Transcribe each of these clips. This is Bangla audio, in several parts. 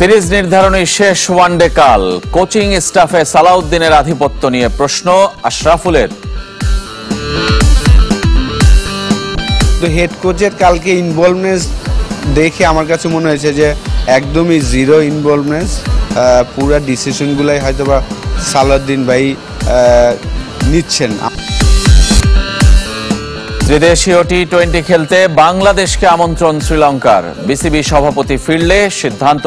সিরিজ নির্ধারণী শেষ ওয়ানডে কাল। কোচিং স্টাফে সালাউদ্দিনের আধিপত্য নিয়ে প্রশ্ন আশরাফুলের। তো হেড কোচের কালকে ইনভলভনেস দেখে আমার কাছে মনে হয়েছে যে একদমই জিরো ইনভলভনেস। পুরো ডিসিশনগুলাই হয়তো বা সালাউদ্দিন ভাই নিচ্ছেন। ত্রিদেশীয় টি-20 খেলতে বাংলাদেশকে আমন্ত্রণ শ্রীলঙ্কার। বিসিবি সভাপতি ফিরলে সিদ্ধান্ত।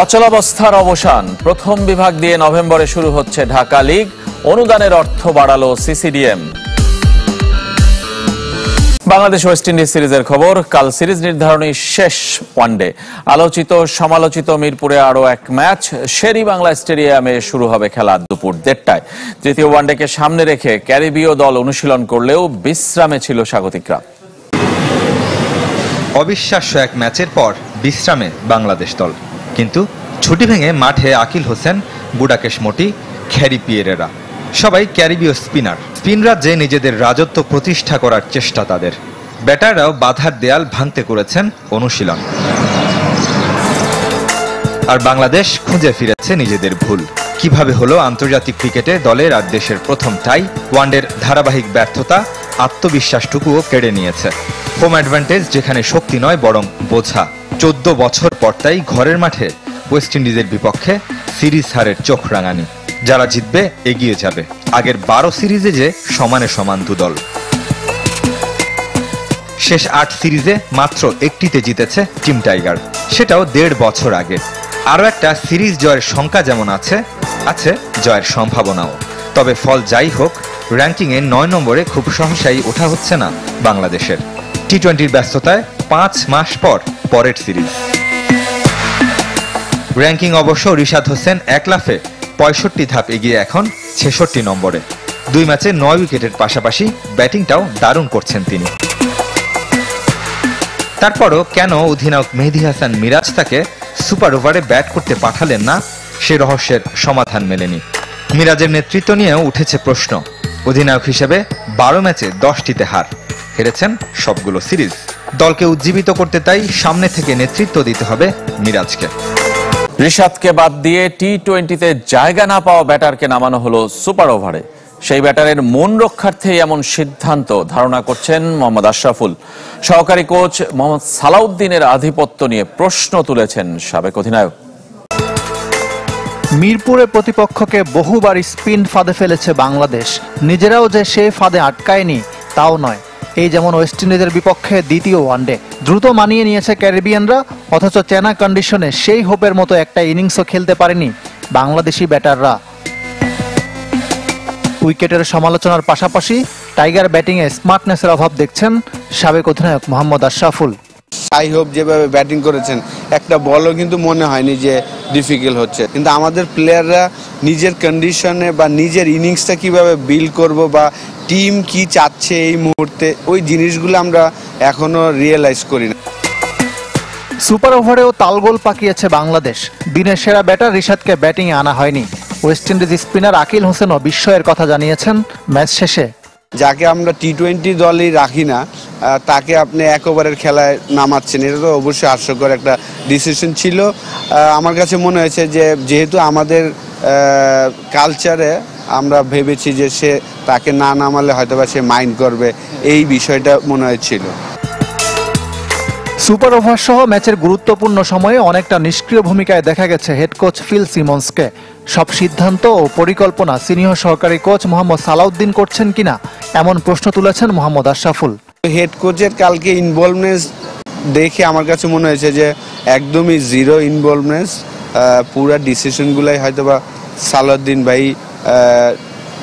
অচলাবস্থার অবসান। প্রথম বিভাগ দিয়ে নভেম্বরে শুরু হচ্ছে ঢাকা লিগ। অনুদানের অর্থ বাড়ালো সিসিডিএম। বাংলাদেশ ওয়েস্ট ইন্ডিজ সিরিজের খবর। কাল সিরিজ নির্ধারণী শেষ ওয়ানডে। আলোচিত সমালোচিত মিরপুরে আরো এক ম্যাচ। শেরি বাংলা স্টেডিয়ামে শুরু হবে খেলা দুপুর 1:30টায়। তৃতীয় ওয়ানডেকে সামনে রেখে ক্যারিবীয় দল অনুশীলন করলেও বিশ্রামে ছিল স্বাগতিকরা। অবিশ্বাস্য এক ম্যাচের পর বিশ্রামে বাংলাদেশ দল, কিন্তু ছুটি ভেঙে মাঠে আকিল হোসেন, বুডাকেশ মোটি, খ্যারি পিয়েরেরা সবাই ক্যারিবীয় স্পিনরা যে নিজেদের রাজত্ব প্রতিষ্ঠা করার চেষ্টা তাদের। ব্যাটাররাও বাধার দেয়াল ভাঙতে করেছেন অনুশীলন। আর বাংলাদেশ খুঁজে ফিরেছে নিজেদের ভুল। কিভাবে হলো আন্তর্জাতিক ক্রিকেটে দলের আর দেশের প্রথম টাই? ওয়ানডের ধারাবাহিক ব্যর্থতা আত্মবিশ্বাসটুকুও কেড়ে নিয়েছে। হোম অ্যাডভান্টেজ যেখানে শক্তি নয় বরং বোঝা। 14 বছর পর তাই ঘরের মাঠে ওয়েস্ট ইন্ডিজের বিপক্ষে সিরিজ হারের চোখ রাঙানি। যারা জিতবে এগিয়ে যাবে। আগের 12 সিরিজে যে সমানে সমান দুদল। শেষ 8 সিরিজে মাত্র একটিতে জিতেছে টিম টাইগার, সেটাও 1.5 বছর আগে। আরও একটা সিরিজ জয়ের শঙ্কা যেমন আছে জয়ের সম্ভাবনাও। তবে ফল যাই হোক, র্যাঙ্কিংয়ে 9 নম্বরে খুব সহসাই ওঠা হচ্ছে না বাংলাদেশের। টি-20 ব্যস্ততায় 5 মাস পর পরের সিরিজ। র্যাঙ্কিং অবশ্য রিশাদ হোসেন এক লাফে 65 ধাপ এগিয়ে এখন 66 নম্বরে। 2 ম্যাচে 9 উইকেটের পাশাপাশি ব্যাটিংটাও দারুণ করছেন তিনি। তারপরও কেন অধিনায়ক মেহেদী হাসান মিরাজ তাকে সুপার ওভারে ব্যাট করতে পাঠালেন না, সে রহস্যের সমাধান মেলেনি। মিরাজের নেতৃত্ব নিয়েও উঠেছে প্রশ্ন। অধিনায়ক হিসেবে 12 ম্যাচে 10টিতে হার, হেরেছেন সবগুলো সিরিজ। দলকে উজ্জীবিত করতে তাই সামনে থেকে নেতৃত্ব দিতে হবে মিরাজকে। রিশাদকে বাদ দিয়ে টি-20তে জায়গা না পাওয়া ব্যাটারকে নামানো হলো সুপার ওভারে। সেই ব্যাটারের মন রক্ষার্থে এমন সিদ্ধান্ত ধারণা করছেন মোহাম্মদ আশরাফুল। সহকারী কোচ মোহাম্মদ সালাউদ্দিনের আধিপত্য নিয়ে প্রশ্ন তুলেছেন সাবেক অধিনায়ক। মিরপুরে প্রতিপক্ষকে বহুবার স্পিন ফাঁদে ফেলেছে বাংলাদেশ। নিজেরাও যে সেই ফাঁদে আটকায়নি তাও নয়। এই যেমন ওয়েস্ট ইন্ডিজের বিপক্ষে দ্বিতীয় ওয়ানডে। দ্রুত মানিয়ে নিয়েছে ক্যারিবিয়ানরা, অথচ চেনা কন্ডিশনে সেই হোপের মতো একটা ইনিংসও খেলতে পারেনি বাংলাদেশি ব্যাটাররা। উইকেটের সমালোচনার পাশাপাশি টাইগার ব্যাটিংয়ে স্মার্টনেসের অভাব দেখছেন সাবেক অধিনায়ক মোহাম্মদ আশরাফুল। আই হোপ যেভাবে ব্যাটিং করেছেন, একটা বলও কিন্তু মনে হয়নি যে ডিফিকাল্ট হচ্ছে। কিন্তু আমাদের প্লেয়াররা নিজের কন্ডিশনে বা নিজের ইনিংসটা কিভাবে বিল্ড করব বা টিম কি চাচ্ছে এই মুহূর্তে, ওই জিনিসগুলো আমরা এখনো রিয়েলাইজ করি না। সুপার ওভারেও তালগোল পাকিয়েছে বাংলাদেশ। দিনের সেরা ব্যাটার রিশাদকে ব্যাটিংয়ে আনা হয়নি। ওয়েস্ট ইন্ডিজ স্পিনার আকিল হোসেনও বিস্ময়ের কথা জানিয়েছেন ম্যাচ শেষে। যাকে আমরা টি-20 দলই রাখি না, তাকে আপনি 1 ওভারের খেলায় নামাচ্ছেন, এটা তো অবশ্যই হাস্যকর একটা ডিসিশন ছিল। আমার কাছে মনে হয়েছে যে যেহেতু আমাদের কালচারে আমরা ভেবেছি যে তাকে না নামালে হয়তোবা সে মাইন্ড করবে, এই বিষয়টা মনে হয়েছিল। সুপার ওভার সহ ম্যাচের গুরুত্বপূর্ণ সময়ে অনেকটা নিষ্ক্রিয় ভূমিকায় দেখা গেছে হেড কোচ ফিল সিমন্সকে। সব সিদ্ধান্ত ও পরিকল্পনা সিনিয়র সহকারী কোচ মোহাম্মদ সালাউদ্দিন করছেন কিনা, এমন প্রশ্ন তুলেছেন মোহাম্মদ আশরাফুল। হেড কোচের কালকে ইনভলভনেস দেখে আমার কাছে মনে হয়েছে যে একদমই জিরো ইনভলভনেস। পুরো ডিসিশনগুলাই হয়তোবা সালাউদ্দিন ভাই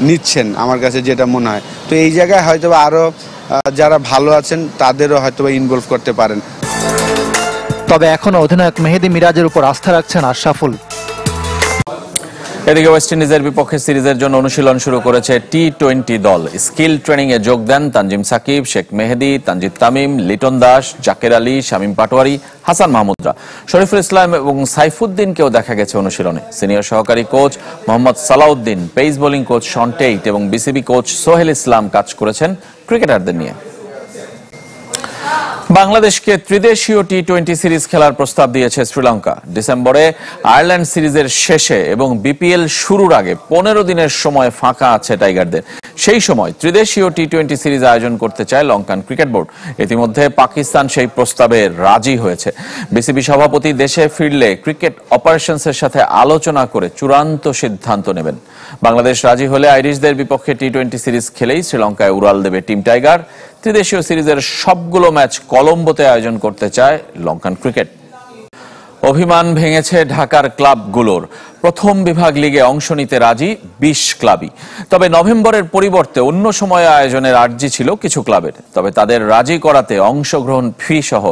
নিচ্ছেন, আমার কাছে যেটা মনে হয়। তো এই জায়গায় হয়তোবা আরও যারা ভালো আছেন তাদেরও হয়তোবা ইনভলভ করতে পারেন। তবে এখনো অধিনায়ক মেহেদী মিরাজের উপর আস্থা রাখছেন আশরাফুল। এদিকে ওয়েস্ট ইন্ডিজের বিপক্ষে সিরিজের জন্য অনুশীলন শুরু করেছে টি-20 দল। স্কিল ট্রেনিং এ যোগ দেন তানজিম সাকিব, শেখ মেহেদী, তানজিদ তামিম, লিটন দাস, জাকের আলী, শামীম পাটোয়ারি, হাসান মাহমুদরা। শরীফুল ইসলাম এবং সাইফুদ্দিনকেও দেখা গেছে অনুশীলনে। সিনিয়র সহকারী coach Mohammad Salauddin, pace bowling coach Shaun Tait এবং বিসিবি কোচ সোহেল ইসলাম কাজ করেছেন ক্রিকেটারদের নিয়ে। বাংলাদেশকে ত্রিদেশীয় টি-20 সিরিজ খেলার প্রস্তাব দিয়েছে শ্রীলঙ্কা। ডিসেম্বরে আয়ারল্যান্ড সিরিজের শেষে এবং বিপিএল শুরুর আগে 15 দিনের সময় ফাঁকা আছে টাইগারদের। সেই সময় ত্রিদেশীয় টি-20 সিরিজ আয়োজন করতে চায় লঙ্কান ক্রিকেট বোর্ড। ইতিমধ্যে পাকিস্তান সেই প্রস্তাবে রাজি হয়েছে। বিসিবি সভাপতি দেশে ফিরলে ক্রিকেট অপারেশনসের সাথে আলোচনা করে চূড়ান্ত সিদ্ধান্ত নেবেন। বাংলাদেশ রাজি হলে আইরিশদের বিপক্ষে টি-20 সিরিজ খেলেই শ্রীলঙ্কায় উড়াল দেবে টিম টাইগার। ত্রিদেশীয় সিরিজের সবগুলো ম্যাচ কলম্বোতে আয়োজন করতে চায় লঙ্কান ক্রিকেট। অভিমান ভেঙেছে ঢাকার ক্লাবগুলোর। প্রথম বিভাগ লিগে অংশ নিতে রাজি 20 ক্লাবই। তবে নভেম্বরের পরিবর্তে অন্য সময়ে আয়োজনের আর্জি ছিল কিছু ক্লাবের। তবে তাদের রাজি করাতে অংশগ্রহণ ফি সহ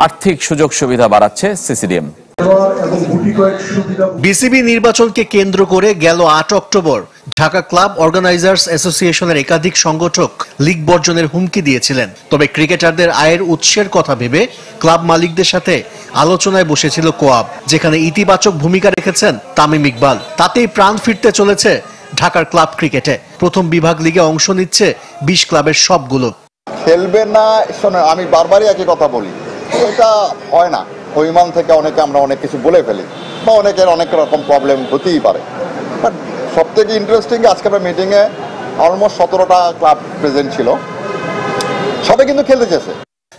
আর্থিক সুযোগ সুবিধা বাড়াচ্ছে সিসিডিএম। বিসিবি নির্বাচনকে কেন্দ্র করে গেল 8 অক্টোবর ঢাকা ক্লাব অর্গানাইজার্স অ্যাসোসিয়েশনের একাধিক সংগঠক লীগ বর্জনের হুমকি দিয়েছিলেন। তবে ক্রিকেটারদের আয়ের উৎসের কথা ভেবে ক্লাব মালিকদের সাথে আলোচনায় বসেছিল কোয়াব, যেখানে ইতিবাচক ভূমিকা রেখেছেন তামিম ইকবাল। তাতেই প্রাণ ফিরতে চলেছে ঢাকার ক্লাব ক্রিকেটে। প্রথম বিভাগ লিগে অংশ নিচ্ছে 20 ক্লাবের সবগুলো। খেলবে না, আমি বারবারই একই কথা বলি, এটা হয় না। অভিমান থেকে আমরা অনেক কিছু বলে ফেলি বা অনেকের অনেক রকম প্রবলেম হতেই পারে। বাট সব থেকে ইন্টারেস্টিং, আজকে আমরা মিটিংয়ে অলমোস্ট 17টা ক্লাব প্রেজেন্ট ছিল, সবাই কিন্তু খেলতে চেয়েছে।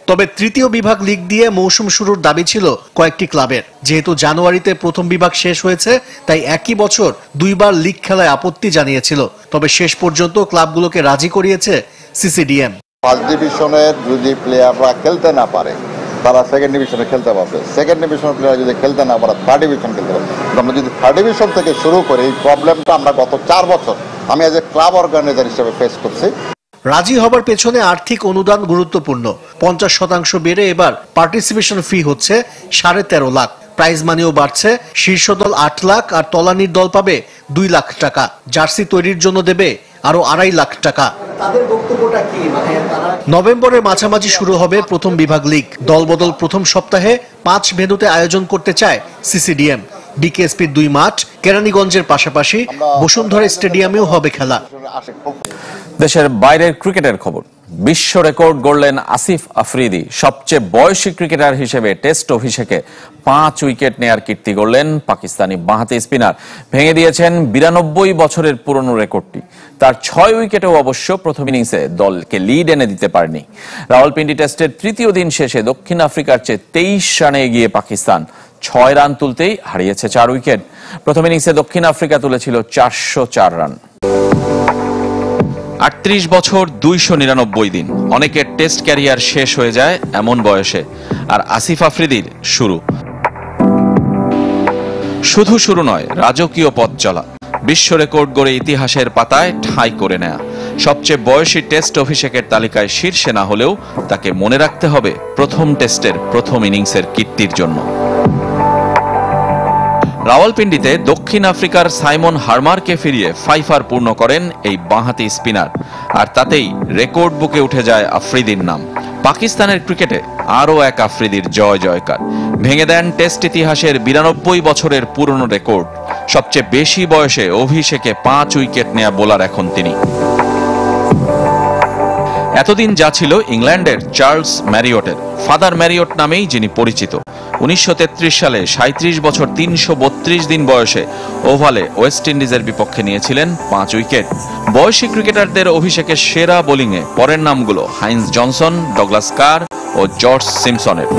তবে তৃতীয় বিভাগ লিগ দিয়ে মৌসুম শুরুর দাবি ছিল কয়েকটি ক্লাবের। যেহেতু জানুয়ারিতে প্রথম বিভাগ শেষ হয়েছে, তাই একই বছর 2 বার লিগ খেলায় আপত্তি জানিয়েছিল। তবে শেষ পর্যন্ত ক্লাবগুলোকে রাজি করিয়েছে সিসিডিএম। ফার্স্ট ডিভিশনের যদি প্লেয়াররা খেলতে না পারে, তারা সেকেন্ড ডিভিশনে খেলতে পারবে। সেকেন্ড ডিভিশনের প্লেয়ার যদি খেলতে না পারে, থার্ড ডিভিশন খেলতে পারবে। আমরা যদি থার্ড ডিভিশন থেকে শুরু করি, এই প্রবলেমটা আমরা গত 4 বছর আমি এজ এ ক্লাব অর্গানাইজার হিসেবে ফেস করছি। রাজি হবার পেছনে আর্থিক অনুদান গুরুত্বপূর্ণ। 50% বেড়ে এবার পার্টিসিপেশন ফি হচ্ছে 13.5 লাখ। প্রাইজ মানিও বাড়ছে। শীর্ষ দল 8 লাখ আর তলানির দল পাবে 2 লাখ টাকা। জার্সি তৈরির জন্য দেবে আরো 2.5 লাখ টাকা। নভেম্বরের মাঝামাঝি শুরু হবে প্রথম বিভাগ লিগ। দলবদল প্রথম সপ্তাহে 5 ভেন্যুতে আয়োজন করতে চায় সিসিডিএম। বিকেএসপির 2 মাঠ, কেরানীগঞ্জের পাশাপাশি বসুন্ধরা স্টেডিয়ামেও হবে খেলা। দেশের বাইরের ক্রিকেটের খবর। বিশ্ব রেকর্ড গড়লেন আসিফ আফ্রিদি। সবচেয়ে বয়সী ক্রিকেটার হিসেবে টেস্ট অভিষেকে 5 উইকেট নেয়ার কীর্তি গড়লেন পাকিস্তানি বাঁহাতি স্পিনার। ভেঙে দিয়েছেন 92 বছরের পুরনো রেকর্ডটি। তার 6 উইকেটেও অবশ্য প্রথম ইনিংসে দলকে লিড এনে দিতে পারেনি। রাওয়ালপিন্ডি টেস্টের তৃতীয় দিন শেষে দক্ষিণ আফ্রিকার চেয়ে 23 রানে এগিয়ে পাকিস্তান। 6 রান তুলতেই হারিয়েছে 4 উইকেট। প্রথম ইনিংসে দক্ষিণ আফ্রিকা তুলেছিল 404 রান। 38 বছর 299 দিন। অনেকের টেস্ট ক্যারিয়ার শেষ হয়ে যায় এমন বয়সে, আর আসিফ আফ্রিদির শুরু। শুধু শুরু নয়, রাজকীয় পথ চলা। বিশ্ব রেকর্ড গড়ে ইতিহাসের পাতায় ঠাঁই করে নেয়া। সবচেয়ে বয়সী টেস্ট অভিষেকের তালিকায় শীর্ষে না হলেও তাকে মনে রাখতে হবে প্রথম টেস্টের প্রথম ইনিংসের কীর্তির জন্য। রাওয়ালপিন্ডিতে দক্ষিণ আফ্রিকার সাইমন হারমারকে ফিরিয়ে 5 পূর্ণ করেন এই বাঁহাতি স্পিনার, আর তাতেই রেকর্ড বুকে উঠে যায় আফ্রিদির নাম। পাকিস্তানের ক্রিকেটে আরও এক আফ্রিদির জয় জয়কার। ভেঙে দেন টেস্ট ইতিহাসের 92 বছরের পুরনো রেকর্ড। সবচেয়ে বেশি বয়সে অভিষেকে 5 উইকেট নেয়া বোলার এখন তিনি। এতদিন যা ছিল ইংল্যান্ডের চার্লস ম্যারিয়টের, ফাদার ম্যারিয়ট নামেই যিনি পরিচিত। 1933 সালে 37 বছর 332 দিন বয়সে ওভালে ওয়েস্ট ইন্ডিজের বিপক্ষে নিয়েছিলেন 5 উইকেট। বয়সী ক্রিকেটারদের অভিষেকের সেরা বোলিংয়ে পরের নামগুলো হাইন্স জনসন, ডগলাস কার ও জর্জ সিমসনের।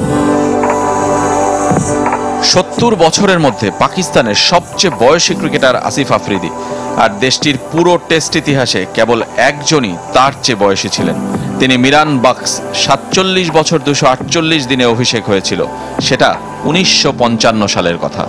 70 বছরের মধ্যে পাকিস্তানের সবচেয়ে বয়সী ক্রিকেটার আসিফ আফ্রিদি, আর দেশটির পুরো টেস্ট ইতিহাসে কেবল একজনই তার চেয়ে বয়সী ছিলেন। তিনি মিরান বাক্স। 47 বছর 248 দিনে অভিষেক হয়েছিল। সেটা 1955 সালের কথা।